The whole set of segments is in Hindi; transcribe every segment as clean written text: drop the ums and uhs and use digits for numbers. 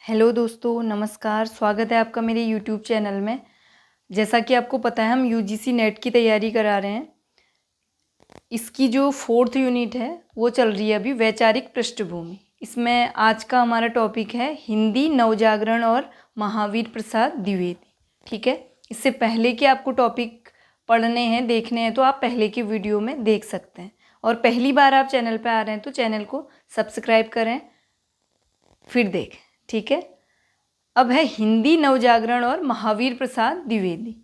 हेलो दोस्तों, नमस्कार। स्वागत है आपका मेरे यूट्यूब चैनल में। जैसा कि आपको पता है, हम यूजीसी नेट की तैयारी करा रहे हैं। इसकी जो 4th यूनिट है वो चल रही है अभी, वैचारिक पृष्ठभूमि। इसमें आज का हमारा टॉपिक है हिंदी नवजागरण और महावीर प्रसाद द्विवेदी। ठीक है, इससे पहले कि आपको टॉपिक पढ़ने हैं, देखने हैं, तो आप पहले की वीडियो में देख सकते हैं। और पहली बार आप चैनल पर आ रहे हैं तो चैनल को सब्सक्राइब करें, फिर देखें। ठीक है, अब है हिंदी नवजागरण और महावीर प्रसाद द्विवेदी।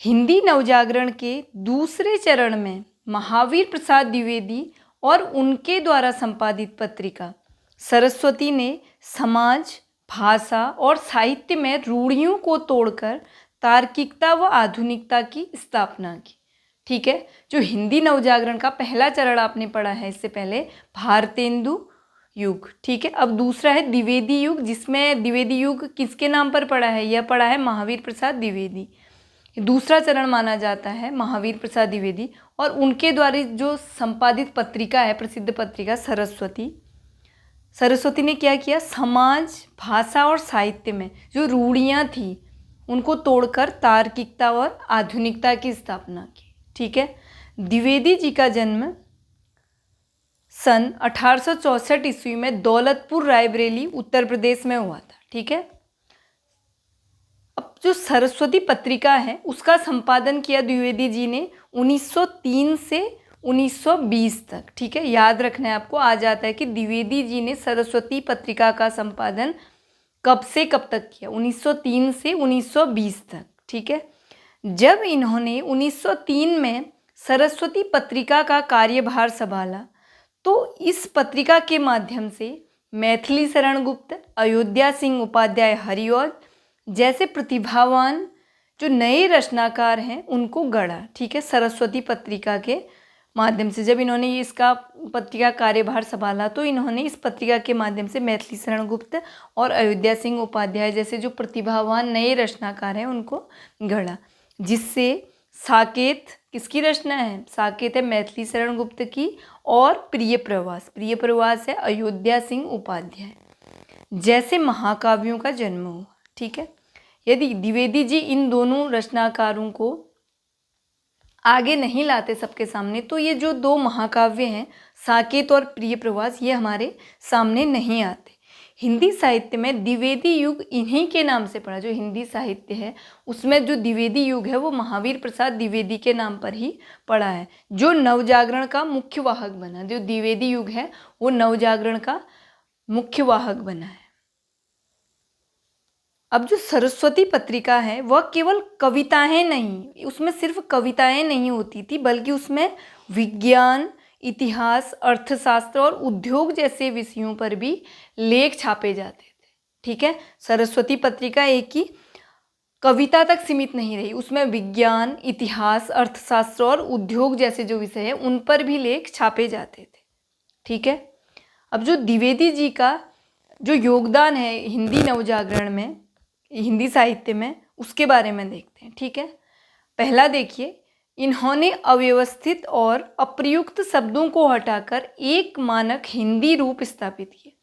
हिंदी नवजागरण के दूसरे चरण में महावीर प्रसाद द्विवेदी और उनके द्वारा संपादित पत्रिका सरस्वती ने समाज, भाषा और साहित्य में रूढ़ियों को तोड़कर तार्किकता व आधुनिकता की स्थापना की। ठीक है, जो हिंदी नवजागरण का पहला चरण आपने पढ़ा है इससे पहले, भारतेंदु युग। ठीक है, अब दूसरा है द्विवेदी युग, जिसमें द्विवेदी युग किसके नाम पर पड़ा है? यह पड़ा है महावीर प्रसाद द्विवेदी। दूसरा चरण माना जाता है महावीर प्रसाद द्विवेदी और उनके द्वारा जो संपादित पत्रिका है, प्रसिद्ध पत्रिका सरस्वती ने क्या किया? समाज, भाषा और साहित्य में जो रूढ़ियाँ थी उनको तोड़कर तार्किकता और आधुनिकता की स्थापना की। ठीक है, द्विवेदी जी का जन्म सन 1864 ईस्वी में दौलतपुर रायबरेली उत्तर प्रदेश में हुआ था। ठीक है, अब जो सरस्वती पत्रिका है उसका संपादन किया द्विवेदी जी ने 1903 से 1920 तक। ठीक है, याद रखना है आपको, आ जाता है कि द्विवेदी जी ने सरस्वती पत्रिका का संपादन कब से कब तक किया? 1903 से 1920 तक। ठीक है, जब इन्होंने 1903 में सरस्वती पत्रिका का कार्यभार संभाला तो इस पत्रिका के माध्यम से मैथिली शरण गुप्त, अयोध्या सिंह उपाध्याय हरिऔध जैसे प्रतिभावान जो नए रचनाकार हैं उनको गढ़ा। ठीक है, सरस्वती पत्रिका के माध्यम से जब इन्होंने इसका पत्रिका कार्यभार संभाला तो इन्होंने इस पत्रिका के माध्यम से मैथिली शरण गुप्त और अयोध्या सिंह उपाध्याय जैसे जो प्रतिभावान नए रचनाकार हैं उनको गढ़ा, जिससे साकेत किसकी रचना है? साकेत है मैथिली शरण गुप्त की और प्रिय प्रवास है अयोध्या सिंह उपाध्याय जैसे महाकाव्यों का जन्म हुआ। ठीक है, यदि द्विवेदी जी इन दोनों रचनाकारों को आगे नहीं लाते सबके सामने तो ये जो दो महाकाव्य हैं साकेत और प्रिय प्रवास, ये हमारे सामने नहीं आते। हिंदी साहित्य में द्विवेदी युग इन्हीं के नाम से पड़ा। जो हिंदी साहित्य है उसमें जो द्विवेदी युग है वो महावीर प्रसाद द्विवेदी के नाम पर ही पड़ा है, जो नवजागरण का मुख्य वाहक बना। जो द्विवेदी युग है वो नवजागरण का मुख्य वाहक बना है। अब जो सरस्वती पत्रिका है वह केवल कविताएं नहीं, उसमें सिर्फ कविताएं नहीं होती थी, बल्कि उसमें विज्ञान, इतिहास, अर्थशास्त्र और उद्योग जैसे विषयों पर भी लेख छापे जाते थे। ठीक है, सरस्वती पत्रिका एक ही कविता तक सीमित नहीं रही, उसमें विज्ञान, इतिहास, अर्थशास्त्र और उद्योग जैसे जो विषय है उन पर भी लेख छापे जाते थे। ठीक है, अब जो द्विवेदी जी का जो योगदान है हिंदी नवजागरण में, हिंदी साहित्य में, उसके बारे में देखते हैं। ठीक है, पहला देखिए, इन्होंने अव्यवस्थित और अप्रयुक्त शब्दों को हटाकर एक मानक हिंदी रूप स्थापित किए।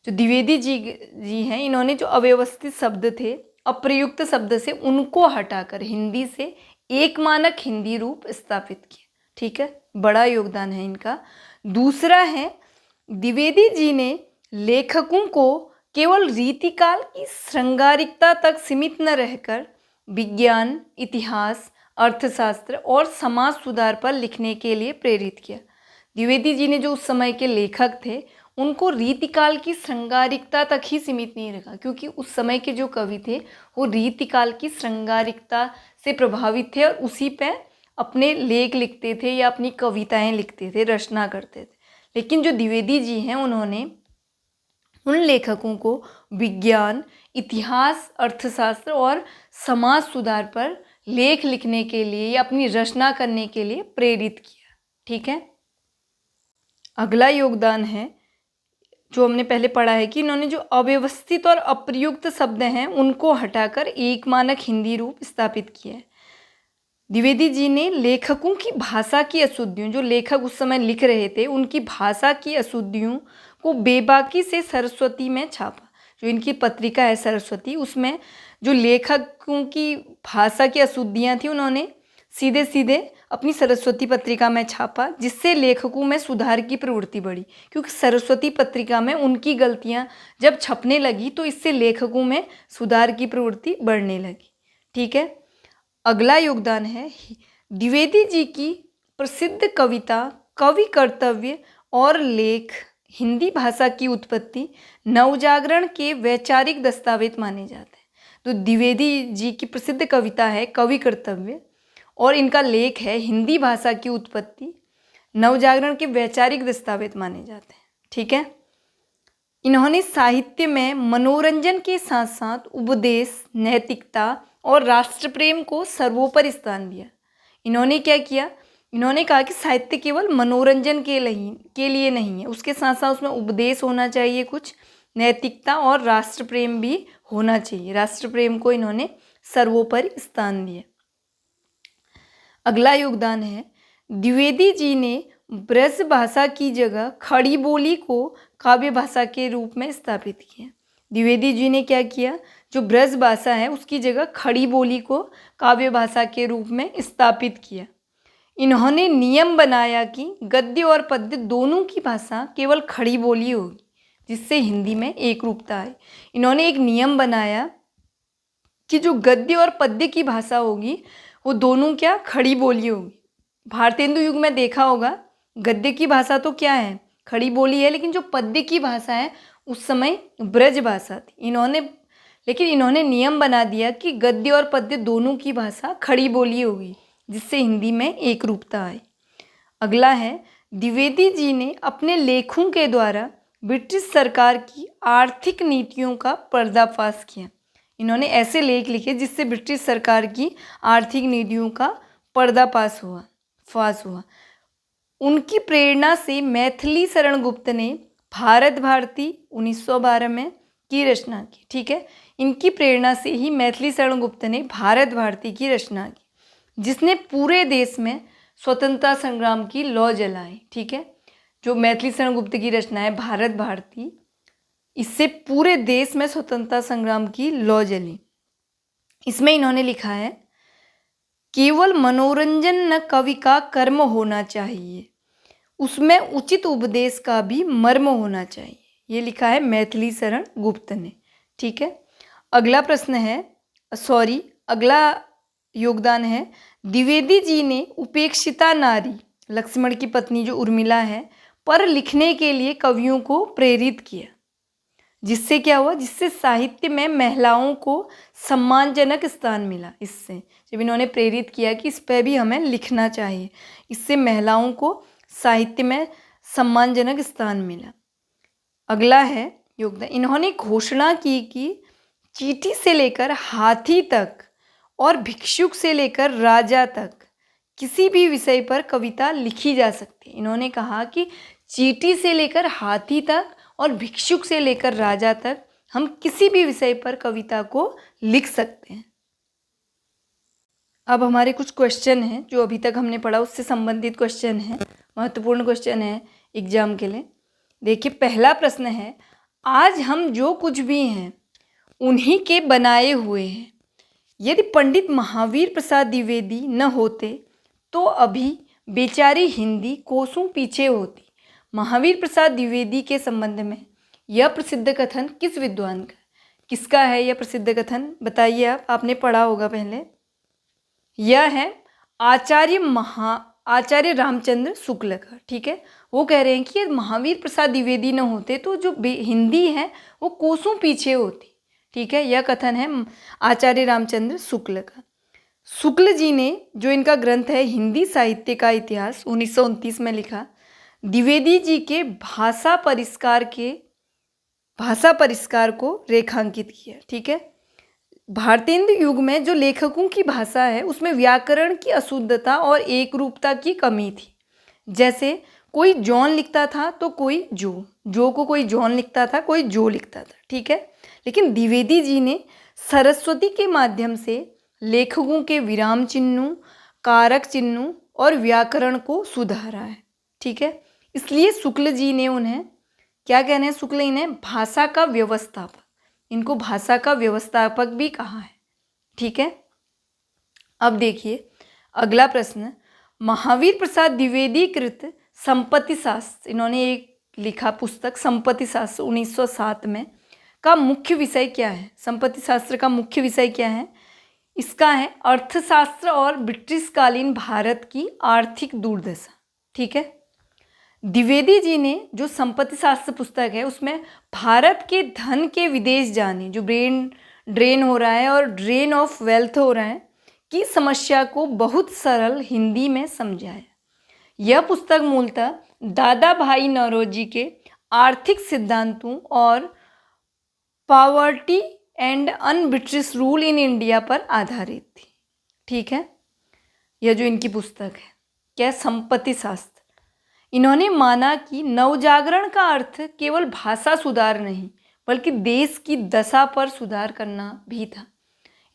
जो द्विवेदी जी हैं, इन्होंने जो अव्यवस्थित शब्द थे, अप्रयुक्त शब्द से उनको हटाकर हिंदी से एक मानक हिंदी रूप स्थापित किया। ठीक है, बड़ा योगदान है इनका। दूसरा है, द्विवेदी जी ने लेखकों को केवल रीतिकाल की श्रृंगारिकता तक सीमित न रहकर विज्ञान, इतिहास, अर्थशास्त्र और समाज सुधार पर लिखने के लिए प्रेरित किया। द्विवेदी जी ने जो उस समय के लेखक थे उनको रीतिकाल की श्रृंगारिकता तक ही सीमित नहीं रखा, क्योंकि उस समय के जो कवि थे वो रीतिकाल की श्रृंगारिकता से प्रभावित थे और उसी पे अपने लेख लिखते थे या अपनी कविताएं लिखते थे, रचना करते थे। लेकिन जो द्विवेदी जी हैं उन्होंने उन लेखकों को विज्ञान, इतिहास, अर्थशास्त्र और समाज सुधार पर लेख लिखने के लिए या अपनी रचना करने के लिए प्रेरित किया। ठीक है, अगला योगदान है जो हमने पहले पढ़ा है कि इन्होंने जो अव्यवस्थित और अप्रयुक्त शब्द हैं उनको हटाकर एक मानक हिंदी रूप स्थापित किया है। द्विवेदी जी ने लेखकों की भाषा की अशुद्धियों, जो लेखक उस समय लिख रहे थे उनकी भाषा की अशुद्धियों को बेबाकी से सरस्वती में छापा। जो इनकी पत्रिका है सरस्वती, उसमें जो लेखकों की भाषा की अशुद्धियाँ थी उन्होंने सीधे सीधे अपनी सरस्वती पत्रिका में छापा, जिससे लेखकों में सुधार की प्रवृत्ति बढ़ी। क्योंकि सरस्वती पत्रिका में उनकी गलतियाँ जब छपने लगी तो इससे लेखकों में सुधार की प्रवृत्ति बढ़ने लगी। ठीक है, अगला योगदान है द्विवेदी जी की प्रसिद्ध कविता कवि कर्तव्य और लेख हिंदी भाषा की उत्पत्ति नवजागरण के वैचारिक दस्तावेज माने जाते हैं। तो द्विवेदी जी की प्रसिद्ध कविता है कवि कर्तव्य और इनका लेख है हिंदी भाषा की उत्पत्ति नवजागरण के वैचारिक दस्तावेज माने जाते हैं। ठीक है, इन्होंने साहित्य में मनोरंजन के साथ साथ उपदेश, नैतिकता और राष्ट्र प्रेम को सर्वोपरि स्थान दिया। इन्होंने क्या किया, इन्होंने कहा कि साहित्य केवल मनोरंजन के लिए नहीं है, उसके साथ साथ उसमें उपदेश होना चाहिए, कुछ नैतिकता और राष्ट्र प्रेम भी होना चाहिए। राष्ट्र प्रेम को इन्होंने सर्वोपरि स्थान दिया। अगला योगदान है द्विवेदी जी ने ब्रज भाषा की जगह खड़ी बोली को काव्य भाषा के रूप में स्थापित किया। द्विवेदी जी ने क्या किया, जो ब्रज भाषा है उसकी जगह खड़ी बोली को काव्य भाषा के रूप में स्थापित किया। इन्होंने नियम बनाया कि गद्य और पद्य दोनों की भाषा केवल खड़ी बोली होगी, जिससे हिंदी में एक रूपता आए। इन्होंने एक नियम बनाया कि जो गद्य और पद्य की भाषा होगी वो दोनों क्या खड़ी बोली होगी। भारतेंदु युग में देखा होगा गद्य की भाषा तो क्या है, खड़ी बोली है, लेकिन जो पद्य की भाषा है उस समय ब्रज भाषा थी। इन्होंने नियम बना दिया कि गद्य और पद्य दोनों की भाषा खड़ी बोली होगी, जिससे हिंदी में एक रूपता आए। अगला है द्विवेदी जी ने अपने लेखों के द्वारा ब्रिटिश सरकार की आर्थिक नीतियों का पर्दाफाश किया। इन्होंने ऐसे लेख लिखे जिससे ब्रिटिश सरकार की आर्थिक नीतियों का पर्दाफाश हुआ। उनकी प्रेरणा से मैथिली शरण गुप्त ने भारत भारती 1912 में की रचना की। ठीक है, इनकी प्रेरणा से ही मैथिली शरण गुप्त ने भारत भारती की रचना की, जिसने पूरे देश में स्वतंत्रता संग्राम की लौ जलाई। ठीक है, जो मैथिली शरण गुप्त की रचना है भारत भारती, इससे पूरे देश में स्वतंत्रता संग्राम की लौ जली। इसमें इन्होंने लिखा है केवल मनोरंजन न कवि का कर्म होना चाहिए, उसमें उचित उपदेश का भी मर्म होना चाहिए। ये लिखा है मैथिली शरण गुप्त ने। ठीक है, अगला योगदान है द्विवेदी जी ने उपेक्षिता नारी लक्ष्मण की पत्नी जो उर्मिला है पर लिखने के लिए कवियों को प्रेरित किया। जिससे क्या हुआ, जिससे साहित्य में महिलाओं को सम्मानजनक स्थान मिला। इससे जब इन्होंने प्रेरित किया कि इस पर भी हमें लिखना चाहिए, इससे महिलाओं को साहित्य में सम्मानजनक स्थान मिला। अगला है योगदान, इन्होंने घोषणा की कि चींटी से लेकर हाथी तक और भिक्षुक से लेकर राजा तक किसी भी विषय पर कविता लिखी जा सकती है। इन्होंने कहा कि चींटी से लेकर हाथी तक और भिक्षुक से लेकर राजा तक हम किसी भी विषय पर कविता को लिख सकते हैं। अब हमारे कुछ क्वेश्चन हैं जो अभी तक हमने पढ़ा उससे संबंधित क्वेश्चन है, महत्वपूर्ण क्वेश्चन है एग्जाम के लिए। देखिए, पहला प्रश्न है आज हम जो कुछ भी हैं उन्हीं के बनाए हुए हैं। यदि पंडित महावीर प्रसाद द्विवेदी न होते तो अभी बेचारी हिंदी कोसों पीछे होती। महावीर प्रसाद द्विवेदी के संबंध में यह प्रसिद्ध कथन किस विद्वान का, किसका है यह प्रसिद्ध कथन, बताइए आप, आपने पढ़ा होगा पहले। यह है आचार्य रामचंद्र शुक्ल का। ठीक है, वो कह रहे हैं कि महावीर प्रसाद द्विवेदी न होते तो जो हिंदी है वो कोसों पीछे होती। ठीक है, यह कथन है आचार्य रामचंद्र शुक्ल का। शुक्ल जी ने जो इनका ग्रंथ है हिंदी साहित्य का इतिहास 1929 में लिखा। द्विवेदी जी के भाषा परिष्कार को रेखांकित किया। ठीक है, भारतेंदु युग में जो लेखकों की भाषा है उसमें व्याकरण की अशुद्धता और एकरूपता की कमी थी। जैसे कोई जॉन लिखता था तो कोई जो को कोई जॉन लिखता था, कोई जो लिखता था। ठीक है, लेकिन द्विवेदी जी ने सरस्वती के माध्यम से लेखकों के विराम चिन्हों, कारक चिन्हों और व्याकरण को सुधारा है। ठीक है, इसलिए शुक्ल जी ने उन्हें क्या कहने हैं, शुक्ल इन्हें भाषा का व्यवस्थापक, इनको भाषा का व्यवस्थापक भी कहा है। ठीक है, अब देखिए अगला प्रश्न, महावीर प्रसाद द्विवेदी कृत संपत्ति शास्त्र, इन्होंने एक लिखा पुस्तक संपत्ति शास्त्र 1907 में, का मुख्य विषय क्या है? संपत्ति शास्त्र का मुख्य विषय क्या है? इसका है अर्थशास्त्र और ब्रिटिशकालीन भारत की आर्थिक दुर्दशा। ठीक है, द्विवेदी जी ने जो संपत्ति शास्त्र पुस्तक है उसमें भारत के धन के विदेश जाने, जो ब्रेन ड्रेन हो रहा है और ड्रेन ऑफ वेल्थ हो रहा है, की समस्या को बहुत सरल हिंदी में समझाया। यह पुस्तक मूलतः दादा भाई नौरोजी के आर्थिक सिद्धांतों और poverty and un-British rule in India पर आधारित थी। ठीक है, यह जो इनकी पुस्तक है क्या, संपत्ति शास्त्र। इन्होंने माना कि नवजागरण का अर्थ केवल भाषा सुधार नहीं बल्कि देश की दशा पर सुधार करना भी था।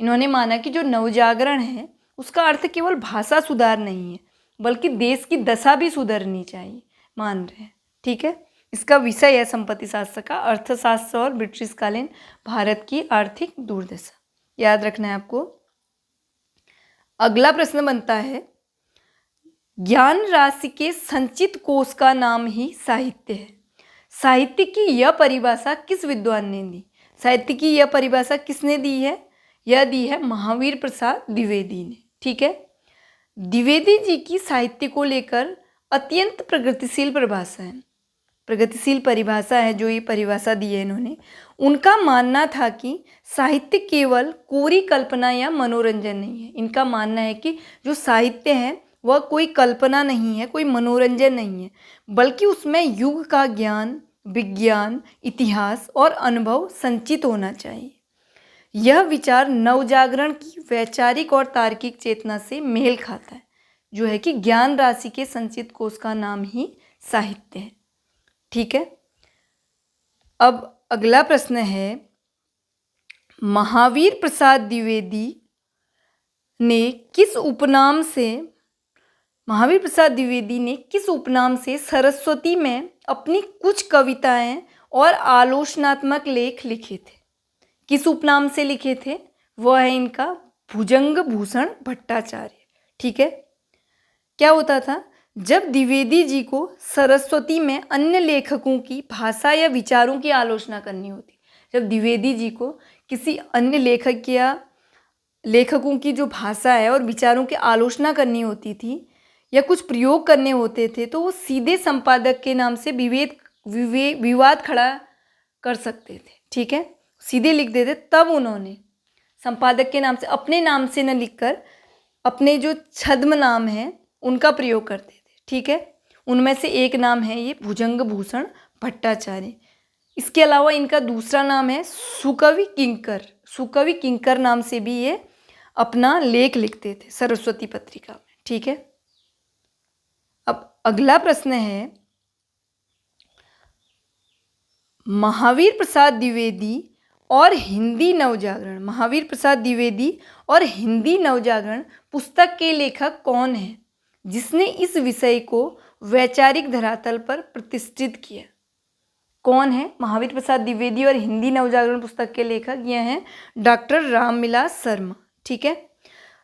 इन्होंने माना कि जो नवजागरण है उसका अर्थ केवल भाषा सुधार नहीं है बल्कि देश की दशा भी सुधरनी चाहिए, मान रहे हैं। ठीक है, इसका विषय है संपत्ति शास्त्र का अर्थशास्त्र और ब्रिटिशकालीन भारत की आर्थिक दुर्दशा। याद रखना है आपको। अगला प्रश्न बनता है, ज्ञान राशि के संचित कोश का नाम ही साहित्य है। साहित्य की यह परिभाषा किस विद्वान ने दी? साहित्य की यह परिभाषा किसने दी है? यह दी है महावीर प्रसाद द्विवेदी ने। ठीक है, द्विवेदी जी की साहित्य को लेकर अत्यंत प्रगतिशील परिभाषा है जो ये परिभाषा दी है इन्होंने। उनका मानना था कि साहित्य केवल कोरी कल्पना या मनोरंजन नहीं है। इनका मानना है कि जो साहित्य है वह कोई कल्पना नहीं है, कोई मनोरंजन नहीं है, बल्कि उसमें युग का ज्ञान, विज्ञान, इतिहास और अनुभव संचित होना चाहिए। यह विचार नवजागरण की वैचारिक और तार्किक चेतना से मेल खाता है, जो है कि ज्ञान राशि के संचित कोश का नाम ही साहित्य है। ठीक है, अब अगला प्रश्न है, महावीर प्रसाद द्विवेदी ने किस उपनाम से सरस्वती में अपनी कुछ कविताएं और आलोचनात्मक लेख लिखे थे? किस उपनाम से लिखे थे? वह है इनका भुजंग भूषण भट्टाचार्य। ठीक है, क्या होता था, जब द्विवेदी जी को सरस्वती में अन्य लेखकों की भाषा या विचारों की आलोचना करनी होती, जब द्विवेदी जी को किसी अन्य लेखक या लेखकों की जो भाषा है और विचारों की आलोचना करनी होती थी या कुछ प्रयोग करने होते थे, तो वो सीधे संपादक के नाम से विवाद खड़ा कर सकते थे। ठीक है, सीधे लिख देते। तब उन्होंने संपादक के नाम से, अपने नाम से न लिखकर अपने जो छद्म नाम है उनका प्रयोग करते थे। ठीक है, उनमें से एक नाम है ये भुजंग भूषण भट्टाचार्य। इसके अलावा इनका दूसरा नाम है सुकवि किंकर। सुकवि किंकर नाम से भी ये अपना लेख लिखते थे सरस्वती पत्रिका में। ठीक है, अब अगला प्रश्न है, महावीर प्रसाद द्विवेदी और हिंदी नवजागरण, महावीर प्रसाद द्विवेदी और हिंदी नवजागरण पुस्तक के लेखक कौन है जिसने इस विषय को वैचारिक धरातल पर प्रतिष्ठित किया? कौन है महावीर प्रसाद द्विवेदी और हिंदी नवजागरण पुस्तक के लेखक? यह हैं डॉक्टर रामविलास शर्मा। ठीक है,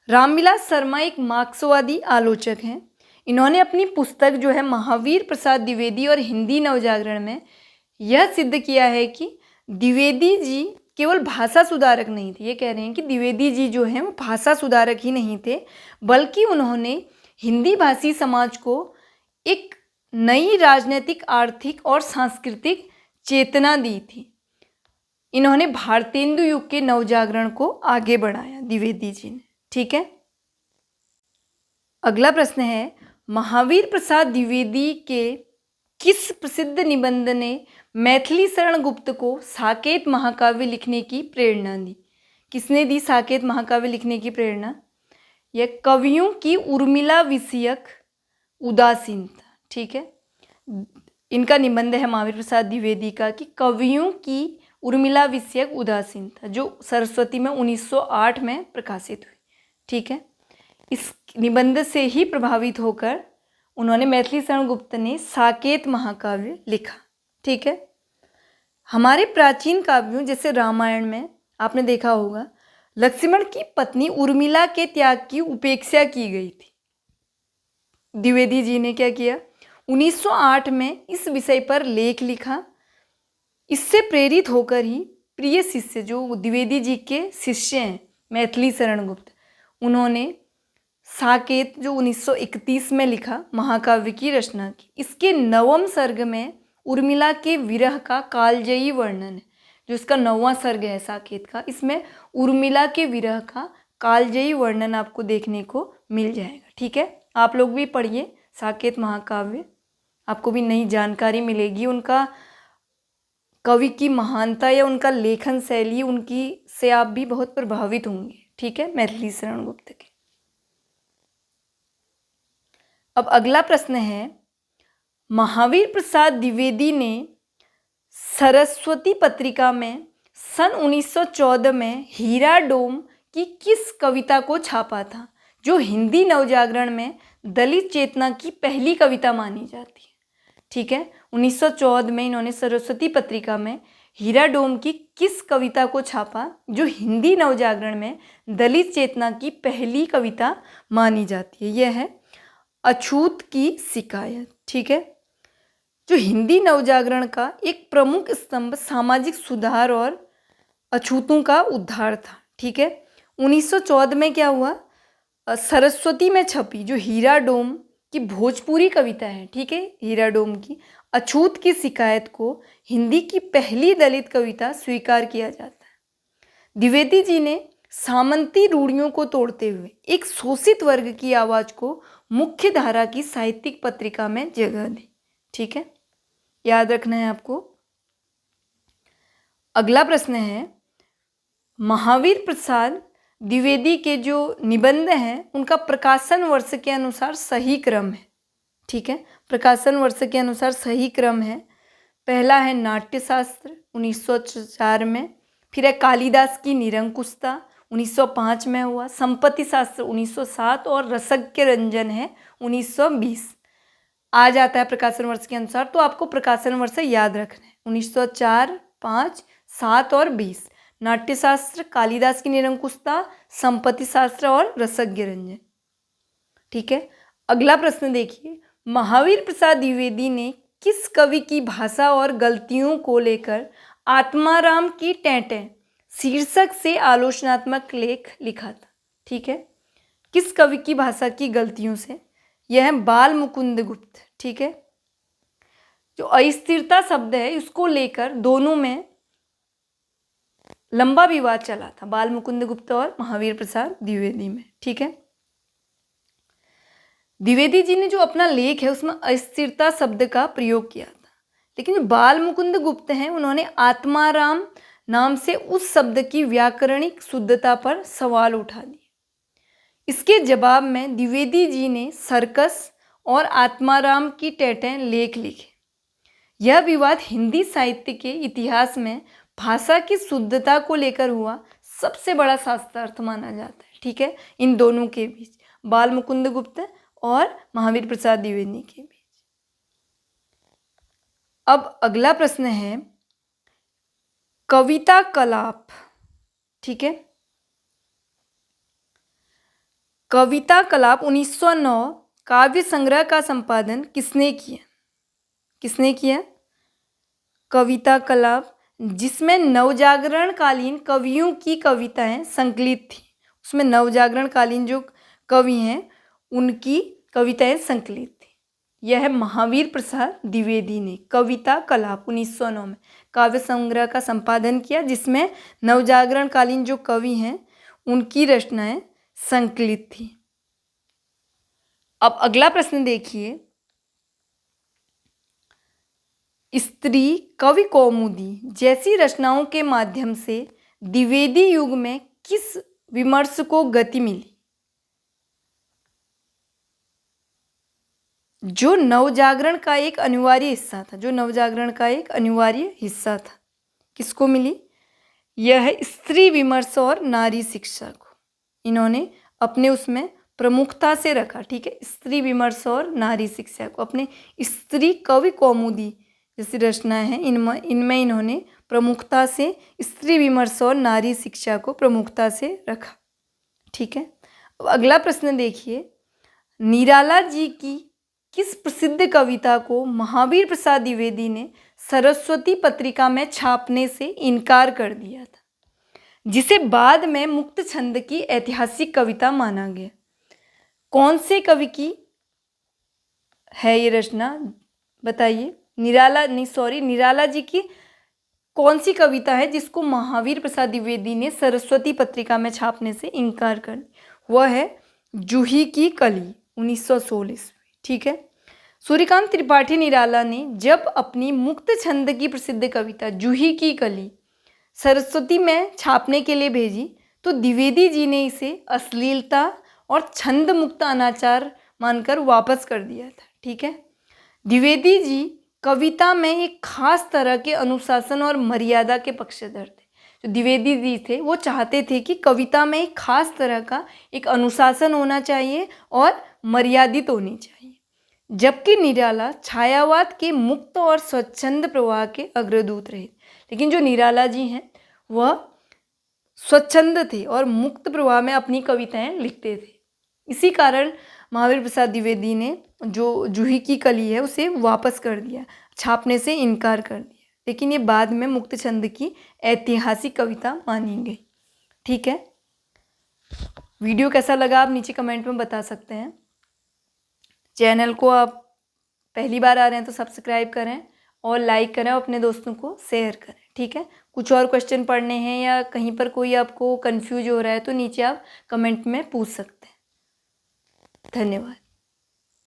रामविलास शर्मा एक मार्क्सवादी आलोचक हैं। इन्होंने अपनी पुस्तक जो है महावीर प्रसाद द्विवेदी और हिंदी नवजागरण में यह सिद्ध किया है कि द्विवेदी जी केवल भाषा सुधारक नहीं थे। ये कह रहे हैं कि द्विवेदी जी जो हैं वो भाषा सुधारक ही नहीं थे, बल्कि उन्होंने हिंदी भाषी समाज को एक नई राजनीतिक, आर्थिक और सांस्कृतिक चेतना दी थी। इन्होंने भारतेंदु युग के नवजागरण को आगे बढ़ाया द्विवेदी जी ने। ठीक है, अगला प्रश्न है, महावीर प्रसाद द्विवेदी के किस प्रसिद्ध निबंध ने मैथिली शरण गुप्त को साकेत महाकाव्य लिखने की प्रेरणा दी? किसने दी साकेत महाकाव्य लिखने की प्रेरणा? यह कवियों की उर्मिला विषयक उदासीनता। ठीक है, इनका निबंध है महावीर प्रसाद द्विवेदी का कि कवियों की उर्मिला विषयक उदासीनता, जो सरस्वती में 1908 में प्रकाशित हुई। ठीक है, इस निबंध से ही प्रभावित होकर उन्होंने मैथिली शरण गुप्त ने साकेत महाकाव्य लिखा। ठीक है, हमारे प्राचीन काव्यों जैसे रामायण में आपने देखा होगा लक्ष्मण की पत्नी उर्मिला के त्याग की उपेक्षा की गई थी। द्विवेदी जी ने क्या किया, 1908 में इस विषय पर लेख लिखा। इससे प्रेरित होकर ही प्रिय शिष्य जो द्विवेदी जी के शिष्य हैं मैथिली शरण गुप्त, उन्होंने साकेत जो 1931 में लिखा महाकाव्य की रचना की। इसके 9वें सर्ग में उर्मिला के विरह का कालजयी वर्णन है। जो इसका 9वां सर्ग है साकेत का, इसमें उर्मिला के विरह का कालजयी वर्णन आपको देखने को मिल जाएगा। ठीक है, आप लोग भी पढ़िए साकेत महाकाव्य, आपको भी नई जानकारी मिलेगी। उनका कवि की महानता या उनका लेखन शैली उनकी से आप भी बहुत प्रभावित होंगे। ठीक है, मैथिली शरण गुप्त के। अब अगला प्रश्न है, महावीर प्रसाद द्विवेदी ने सरस्वती पत्रिका में सन 1914 में हीरा डोम की किस कविता को छापा था, जो हिंदी नवजागरण में दलित चेतना की पहली कविता मानी जाती है। ठीक है, 1914 में इन्होंने सरस्वती पत्रिका में हीरा डोम की किस कविता को छापा, जो हिंदी नवजागरण में दलित चेतना की पहली कविता मानी जाती है। यह है अछूत की शिकायत। ठीक है, जो हिंदी नवजागरण का एक प्रमुख स्तंभ सामाजिक सुधार और अछूतों का उद्धार था। ठीक है, 1914 में क्या हुआ, सरस्वती में छपी जो हीरा डोम की भोजपुरी कविता है, ठीक है, हीरा डोम की अछूत की शिकायत को हिंदी की पहली दलित कविता स्वीकार किया जाता है। द्विवेदी जी ने सामंती रूढ़ियों को तोड़ते हुए एक शोषित वर्ग की आवाज को मुख्य धारा की साहित्यिक पत्रिका में जगह दी। ठीक है, याद रखना है आपको। अगला प्रश्न है, महावीर प्रसाद द्विवेदी के जो निबंध हैं उनका प्रकाशन वर्ष के अनुसार सही क्रम है। ठीक है, प्रकाशन वर्ष के अनुसार सही क्रम है। पहला है नाट्यशास्त्र 1904 में, फिर है कालिदास की निरंकुशता 1905 में हुआ, संपत्ति शास्त्र 1907 और रसज्ञ रंजन है 1920 आ जाता है प्रकाशन वर्ष के अनुसार। तो आपको प्रकाशन वर्ष याद रखना है 1904, 5, 7 और 20। नाट्यशास्त्र, कालिदास की निरंकुशता, संपत्ति शास्त्र और रसज्ञ रंजन। ठीक है, अगला प्रश्न देखिए, महावीर प्रसाद द्विवेदी ने किस कवि की भाषा और गलतियों को लेकर आत्माराम की टेंटें शीर्षक से आलोचनात्मक लेख लिखा था। ठीक है, किस कवि की भाषा की गलतियों से, यह है बाल मुकुंद गुप्त। ठीक है, जो अस्थिरता शब्द है इसको लेकर दोनों में लंबा विवाद चला था, बाल मुकुंद गुप्त और महावीर प्रसाद द्विवेदी में। ठीक है, द्विवेदी जी ने जो अपना लेख है उसमें अस्थिरता शब्द का प्रयोग किया था, लेकिन जो बाल मुकुंद गुप्त हैं उन्होंने आत्माराम नाम से उस शब्द की व्याकरणिक शुद्धता पर सवाल उठा दिए। इसके जवाब में द्विवेदी जी ने सर्कस और आत्माराम की टेंटें लेख लिखे। यह विवाद हिंदी साहित्य के इतिहास में भाषा की शुद्धता को लेकर हुआ सबसे बड़ा शास्त्रार्थ माना जाता है। ठीक है, इन दोनों के बीच, बाल मुकुंद गुप्त और महावीर प्रसाद द्विवेदी के बीच। अब अगला प्रश्न है कविता कलाप। ठीक है, कविता कलाप 1909 काव्य संग्रह का संपादन किसने किया? कविता कलाप, जिसमें नवजागरण कालीन कवियों की कविताएं संकलित थी। उसमें नवजागरण कालीन जो कवि हैं उनकी कविताएं संकलित थी। यह महावीर प्रसाद द्विवेदी ने कविता कलाप 1909 में काव्य संग्रह का संपादन किया, जिसमें नवजागरण कालीन जो कवि हैं उनकी रचनाएं संकलित थी। अब अगला प्रश्न देखिए, स्त्री कवि कौमुदी जैसी रचनाओं के माध्यम से द्विवेदी युग में किस विमर्श को गति मिली? जो नवजागरण का एक अनिवार्य हिस्सा था, किसको मिली? यह है स्त्री विमर्श और नारी शिक्षा को इन्होंने अपने उसमें प्रमुखता से रखा। ठीक है, स्त्री विमर्श और नारी शिक्षा को अपने स्त्री कवि कौमुदी जैसी रचनाएं हैं इनमें इन्होंने प्रमुखता से स्त्री विमर्श और नारी शिक्षा को प्रमुखता से रखा। ठीक है, अब अगला प्रश्न देखिए, निराला जी की किस प्रसिद्ध कविता को महावीर प्रसाद द्विवेदी ने सरस्वती पत्रिका में छापने से इनकार कर दिया था, जिसे बाद में मुक्त छंद की ऐतिहासिक कविता माना गया? कौन से कवि की है ये रचना, बताइए। निराला जी की कौन सी कविता है जिसको महावीर प्रसाद द्विवेदी ने सरस्वती पत्रिका में छापने से इनकार कर दिया? वह है जूही की कली, 1916 ईस्वी। ठीक है, सूर्यकांत त्रिपाठी निराला ने जब अपनी मुक्त छंद की प्रसिद्ध कविता जूही की कली सरस्वती में छापने के लिए भेजी तो द्विवेदी जी ने इसे अश्लीलता और छंद मुक्त अनाचार मानकर वापस कर दिया था। ठीक है, द्विवेदी जी कविता में एक खास तरह के अनुशासन और मर्यादा के पक्षधर थे। जो द्विवेदी जी थे वो चाहते थे कि कविता में एक खास तरह का एक अनुशासन होना चाहिए और मर्यादित होनी चाहिए, जबकि निराला छायावाद के मुक्त और स्वच्छंद प्रवाह के अग्रदूत रहे। लेकिन जो निराला जी हैं वह स्वच्छंद थे और मुक्त प्रवाह में अपनी कविताएं लिखते थे। इसी कारण महावीर प्रसाद द्विवेदी ने जो जूही की कली है उसे वापस कर दिया, छापने से इनकार कर दिया, लेकिन ये बाद में मुक्त छंद की ऐतिहासिक कविता मानी गई। ठीक है, वीडियो कैसा लगा आप नीचे कमेंट में बता सकते हैं। चैनल को आप पहली बार आ रहे हैं तो सब्सक्राइब करें और लाइक करें और अपने दोस्तों को शेयर करें। ठीक है, कुछ और क्वेश्चन पढ़ने हैं या कहीं पर कोई आपको कंफ्यूज हो रहा है तो नीचे आप कमेंट में पूछ सकते हैं। धन्यवाद।